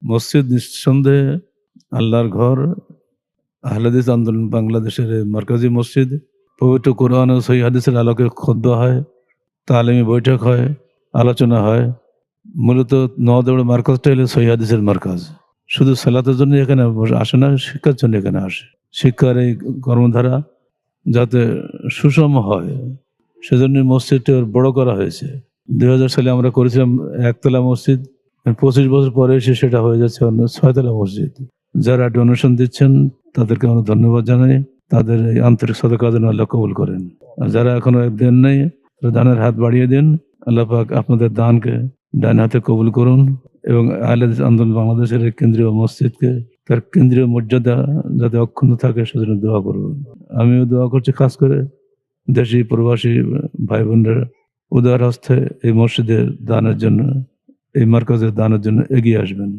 মসজিদ নিঃসন্দেহে আল্লাহর ঘর। আহলে হাদিস আন্দোলন বাংলাদেশের মার্কাজি মসজিদ। পবিত্র কোরআন ও সহিহ হাদিসের আলোকে খুতবা হয়, তালিমি বৈঠক হয়, আলোচনা হয়। মূলত নওদৌড় মার্কাজটা হলো সহিহ হাদিসের মার্কাজ। শুধু সালাতের জন্য এখানে আসে না, শিক্ষার জন্য এখানে আসে। শিক্ষার এই কর্মধারা যাতে সুষম হয় সেজন্য মসজিদটা বড় করা হয়েছে। 2000 সালে আমরা করেছিলাম একতলা মসজিদ। 25 বছর পরে এসে সেটা হয়ে যাচ্ছে 6তলা মসজিদ। যারা ডোনেশন দিচ্ছেন তাদেরকে আমরা ধন্যবাদ জানাই। তাদের এই আন্তরিক সদকা যেন আল্লাহ কবুল করেন। আর যারা এখনো দেন নাই, দানের হাত বাড়িয়ে দিন। আল্লাহ পাক আপনাদের দানকে ডান হাতে কবুল করুন এবং আহলে হাদিস আন্দোলন বাংলাদেশের কেন্দ্রীয় মসজিদকে তার কেন্দ্রীয় মর্যাদা যাতে অক্ষুণ্ণ থাকে সেজন্য দোয়া করুন। আমিও দোয়া করছি খাস করে দেশি প্রবাসী ভাই বোনরা উদার হস্তে এই মসজিদের দানের জন্য, এই মার্কাজের দানের জন্য এগিয়ে আসবেন।